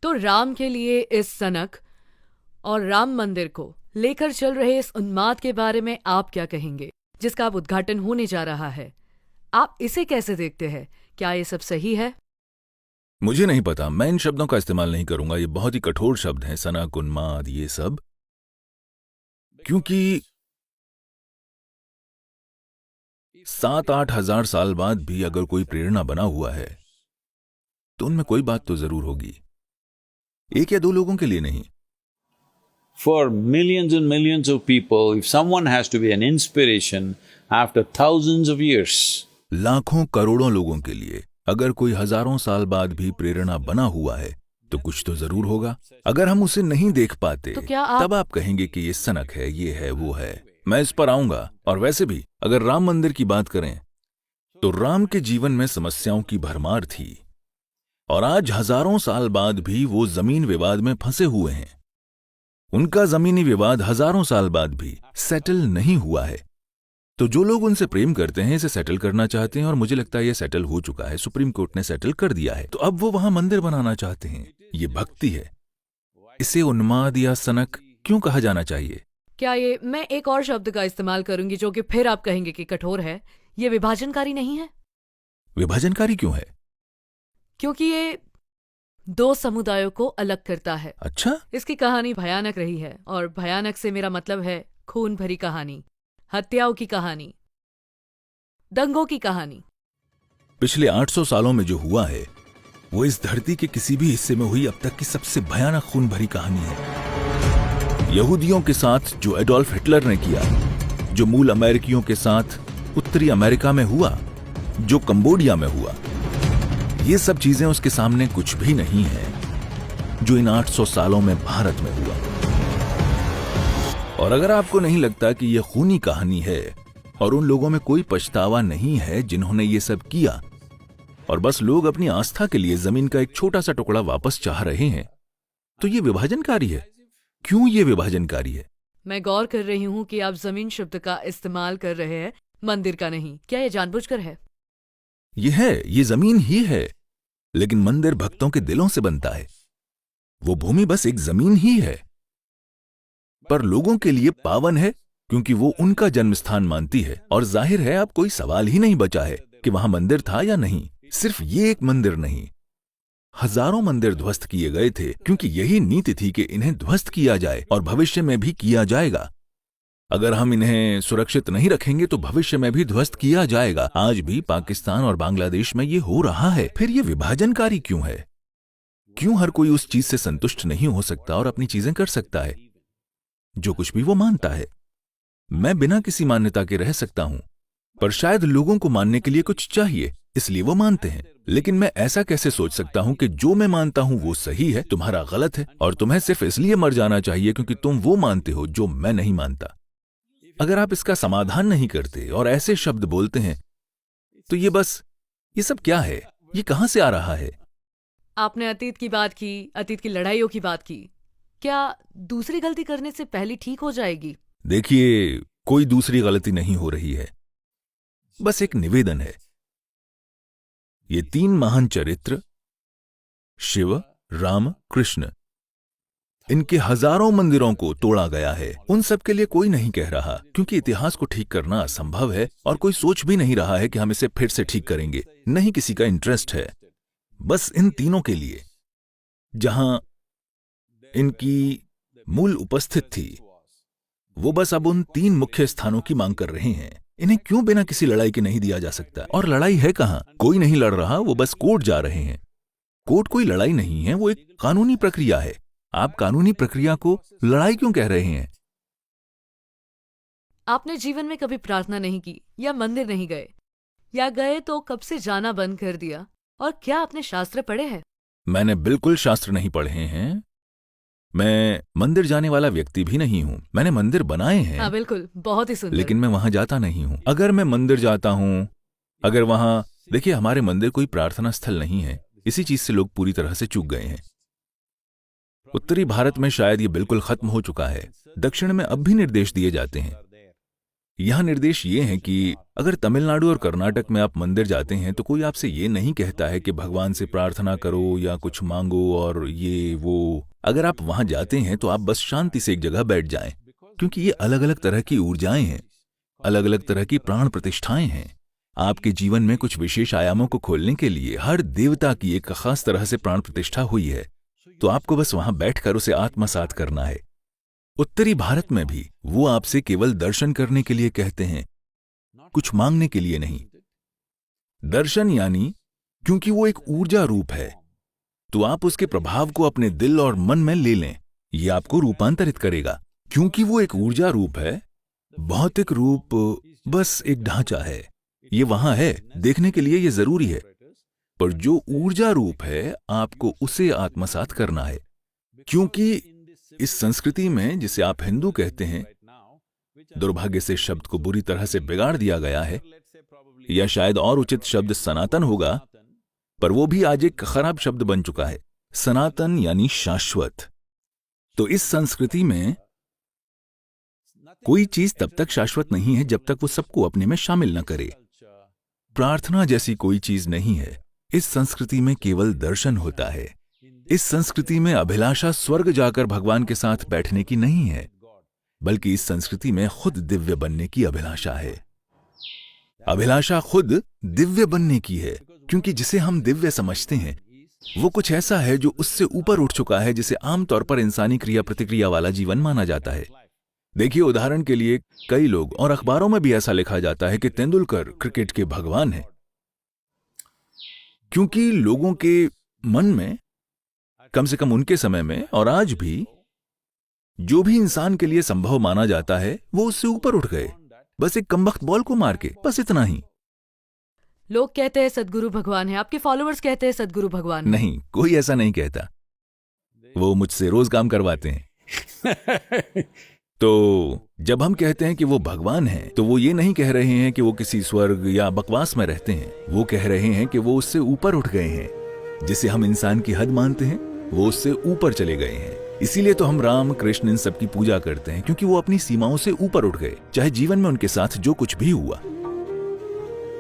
तो राम के लिए इस सनक और राम मंदिर को लेकर चल रहे इस उन्माद के बारे में आप क्या कहेंगे, जिसका अब उद्घाटन होने जा रहा है? आप इसे कैसे देखते हैं? क्या ये सब सही है? मुझे नहीं पता, मैं इन शब्दों का इस्तेमाल नहीं करूंगा। ये बहुत ही कठोर शब्द हैं, सनक, उन्माद, ये सब, क्योंकि 7-8 हजार साल बाद भी अगर कोई प्रेरणा बना हुआ है तो उनमें कोई बात तो जरूर होगी। एक या दो लोगों के लिए नहीं। For millions and millions of people, if someone has to be an inspiration after thousands of years, लाखों करोड़ों लोगों के लिए अगर कोई हजारों साल बाद भी प्रेरणा बना हुआ है तो कुछ तो जरूर होगा। अगर हम उसे नहीं देख पाते तो क्या आप तब आप कहेंगे कि ये सनक है, ये है, वो है। मैं इस पर आऊंगा। और वैसे भी अगर राम मंदिर की बात करें तो राम के जीवन में समस्याओं की भरमार थी और आज हजारों साल बाद भी वो जमीन विवाद में फंसे हुए हैं। उनका जमीनी विवाद हजारों साल बाद भी सेटल नहीं हुआ है। तो जो लोग उनसे प्रेम करते हैं इसे सेटल करना चाहते हैं और मुझे लगता है ये सेटल हो चुका है। सुप्रीम कोर्ट ने सेटल कर दिया है, तो अब वो वहां मंदिर बनाना चाहते हैं। ये भक्ति है। इसे उन्माद या सनक क्यों कहा जाना चाहिए? क्या ये, मैं एक और शब्द का इस्तेमाल करूंगी जो कि फिर आप कहेंगे कि कठोर है, ये विभाजनकारी नहीं है? विभाजनकारी क्यों है? क्योंकि ये दो समुदायों को अलग करता है। अच्छा, इसकी कहानी भयानक रही है, और भयानक से मेरा मतलब है खून भरी कहानी, हत्याओं की कहानी, दंगों की कहानी। पिछले 800 सालों में जो हुआ है वो इस धरती के किसी भी हिस्से में हुई अब तक की सबसे भयानक खून भरी कहानी है। यहूदियों के साथ जो एडोल्फ हिटलर ने किया, जो मूल अमेरिकियों के साथ उत्तरी अमेरिका में हुआ, जो कंबोडिया में हुआ, ये सब चीजें उसके सामने कुछ भी नहीं है जो इन 800 सालों में भारत में हुआ। और अगर आपको नहीं लगता कि यह खूनी कहानी है और उन लोगों में कोई पछतावा नहीं है जिन्होंने ये सब किया और बस लोग अपनी आस्था के लिए जमीन का एक छोटा सा टुकड़ा वापस चाह रहे हैं, तो ये विभाजनकारी है। क्यों ये विभाजनकारी है? मैं गौर कर रही हूं कि आप जमीन शब्द का इस्तेमाल कर रहे हैं, मंदिर का नहीं। क्या ये जानबूझकर है? ये जमीन ही है, लेकिन मंदिर भक्तों के दिलों से बनता है। वो भूमि बस एक जमीन ही है, पर लोगों के लिए पावन है क्योंकि वो उनका जन्म स्थान मानती है। और जाहिर है अब कोई सवाल ही नहीं बचा है कि वहां मंदिर था या नहीं। सिर्फ ये एक मंदिर नहीं, हजारों मंदिर ध्वस्त किए गए थे क्योंकि यही नीति थी कि इन्हें ध्वस्त किया जाए और भविष्य में भी किया जाएगा। अगर हम इन्हें सुरक्षित नहीं रखेंगे तो भविष्य में भी ध्वस्त किया जाएगा। आज भी पाकिस्तान और बांग्लादेश में ये हो रहा है। फिर ये विभाजनकारी क्यों है? क्यों हर कोई उस चीज से संतुष्ट नहीं हो सकता और अपनी चीजें कर सकता है जो कुछ भी वो मानता है? मैं बिना किसी मान्यता के रह सकता हूं, पर शायद लोगों को मानने के लिए कुछ चाहिए, इसलिए वो मानते हैं। लेकिन मैं ऐसा कैसे सोच सकता हूं कि जो मैं मानता हूं वो सही है, तुम्हारा गलत है, और तुम्हें सिर्फ इसलिए मर जाना चाहिए क्योंकि तुम वो मानते हो जो मैं नहीं मानता? अगर आप इसका समाधान नहीं करते और ऐसे शब्द बोलते हैं तो ये सब क्या है? ये कहां से आ रहा है? आपने अतीत की बात की, अतीत की लड़ाइयों की बात की। क्या दूसरी गलती करने से पहली ठीक हो जाएगी? देखिए, कोई दूसरी गलती नहीं हो रही है, बस एक निवेदन है। ये 3 महान चरित्र, शिव, राम, कृष्ण, इनके हजारों मंदिरों को तोड़ा गया है। उन सब के लिए कोई नहीं कह रहा क्योंकि इतिहास को ठीक करना असंभव है और कोई सोच भी नहीं रहा है कि हम इसे फिर से ठीक करेंगे। नहीं किसी का इंटरेस्ट है। बस इन तीनों के लिए जहां इनकी मूल उपस्थित थी, वो बस अब उन 3 मुख्य स्थानों की मांग कर रहे हैं। इन्हें क्यों बिना किसी लड़ाई के नहीं दिया जा सकता? और लड़ाई है कहां? कोई नहीं लड़ रहा, वो बस कोर्ट जा रहे हैं। कोर्ट कोई लड़ाई नहीं है, वो एक कानूनी प्रक्रिया है। आप कानूनी प्रक्रिया को लड़ाई क्यों कह रहे हैं? आपने जीवन में कभी प्रार्थना नहीं की या मंदिर नहीं गए, या गए तो कब से जाना बंद कर दिया? और क्या आपने शास्त्र पढ़े हैं? मैंने बिल्कुल शास्त्र नहीं पढ़े हैं। मैं मंदिर जाने वाला व्यक्ति भी नहीं हूं। मैंने मंदिर बनाए हैं। हाँ बिल्कुल, बहुत ही सुंदर। लेकिन मैं वहां जाता नहीं हूं। अगर मैं मंदिर जाता हूं, अगर वहां, देखिए, हमारे मंदिर कोई प्रार्थना स्थल नहीं है। इसी चीज से लोग पूरी तरह से चूक गए हैं। उत्तरी भारत में शायद ये बिल्कुल खत्म हो चुका है। दक्षिण में अब भी निर्देश दिए जाते हैं यहां निर्देश ये है कि अगर तमिलनाडु और कर्नाटक में आप मंदिर जाते हैं तो कोई आपसे ये नहीं कहता है कि भगवान से प्रार्थना करो या कुछ मांगो और ये वो। अगर आप वहां जाते हैं तो आप बस शांति से एक जगह बैठ जाएं, क्योंकि ये अलग अलग तरह की ऊर्जाएं हैं, अलग अलग तरह की प्राण प्रतिष्ठाएं हैं। आपके जीवन में कुछ विशेष आयामों को खोलने के लिए हर देवता की एक खास तरह से प्राण प्रतिष्ठा हुई है, तो आपको बस वहां बैठकर उसे आत्मसात करना है। उत्तरी भारत में भी वो आपसे केवल दर्शन करने के लिए कहते हैं, कुछ मांगने के लिए नहीं। दर्शन यानी क्योंकि वो एक ऊर्जा रूप है, तो आप उसके प्रभाव को अपने दिल और मन में ले लें। ये आपको रूपांतरित करेगा। क्योंकि वो एक ऊर्जा रूप है, भौतिक रूप बस एक ढांचा है। ये वहां है, देखने के लिए ये जरूरी है, पर जो ऊर्जा रूप है आपको उसे आत्मसात करना है। क्योंकि इस संस्कृति में, जिसे आप हिंदू कहते हैं, दुर्भाग्य से शब्द को बुरी तरह से बिगाड़ दिया गया है, या शायद और उचित शब्द सनातन होगा, पर वो भी आज एक खराब शब्द बन चुका है। सनातन यानी शाश्वत। तो इस संस्कृति में कोई चीज तब तक शाश्वत नहीं है जब तक वो सबको अपने में शामिल न करे। प्रार्थना जैसी कोई चीज नहीं है। इस संस्कृति में केवल दर्शन होता है। इस संस्कृति में अभिलाषा स्वर्ग जाकर भगवान के साथ बैठने की नहीं है, बल्कि इस संस्कृति में खुद दिव्य बनने की अभिलाषा है। अभिलाषा खुद दिव्य बनने की है, क्योंकि जिसे हम दिव्य समझते हैं वो कुछ ऐसा है जो उससे ऊपर उठ चुका है, जिसे आमतौर पर इंसानी क्रिया प्रतिक्रिया वाला जीवन माना जाता है। देखिए, उदाहरण के लिए कई लोग, और अखबारों में भी ऐसा लिखा जाता है कि तेंदुलकर क्रिकेट के भगवान हैं, क्योंकि लोगों के मन में, कम से कम उनके समय में और आज भी, जो भी इंसान के लिए संभव माना जाता है वो उससे ऊपर उठ गए, बस एक कमबख्त बॉल को मार के, बस इतना ही। लोग कहते हैं सदगुरु भगवान है, आपके फॉलोअर्स कहते हैं सदगुरु भगवान है। नहीं, कोई ऐसा नहीं कहता। वो मुझसे रोज काम करवाते हैं। तो जब हम कहते हैं कि वो भगवान हैं, तो वो ये नहीं कह रहे हैं कि वो किसी स्वर्ग या बकवास में रहते हैं। वो कह रहे हैं कि वो उससे ऊपर उठ गए हैं। जिसे हम इंसान की हद मानते हैं, वो उससे ऊपर चले गए हैं। इसीलिए तो हम राम, कृष्ण, इन सब की पूजा करते हैं, क्योंकि वो अपनी सीमाओं से ऊपर उठ गए। चाहे जीवन में उनके साथ जो कुछ भी हुआ,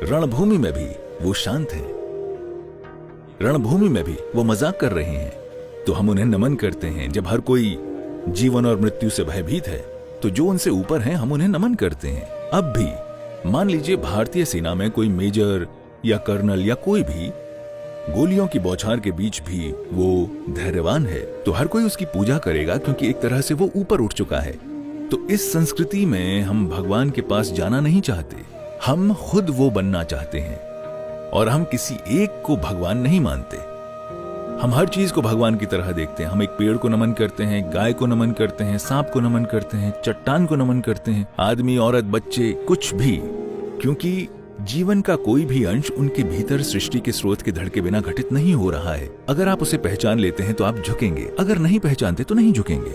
रणभूमि में भी वो शांत हैं। रणभूमि में भी वो मजाक कर रहे हैं, तो हम उन्हें नमन करते हैं। जब हर कोई जीवन और मृत्यु से भयभीत है, तो जो उनसे ऊपर हैं, हम उन्हें नमन करते हैं। अब भी मान लीजिए भारतीय सेना में कोई मेजर या कर्नल या कोई भी, गोलियों की बौछार के बीच भी वो धैर्यवान है, तो हर कोई उसकी पूजा करेगा, क्योंकि एक तरह से वो ऊपर उठ चुका है। तो इस संस्कृति में हम भगवान के पास जाना नहीं चाहते, हम खुद वो बनना चाहते हैं। और हम किसी एक को भगवान नहीं मानते। हम हर चीज को भगवान की तरह देखते हैं। हम एक पेड़ को नमन करते हैं, गाय को नमन करते हैं, सांप को नमन करते हैं, चट्टान को नमन करते हैं, आदमी, औरत, बच्चे, कुछ भी, क्योंकि जीवन का कोई भी अंश उनके भीतर सृष्टि के स्रोत के धड़ के बिना घटित नहीं हो रहा है। अगर आप उसे पहचान लेते हैं तो आप झुकेंगे, अगर नहीं पहचानते तो नहीं झुकेंगे।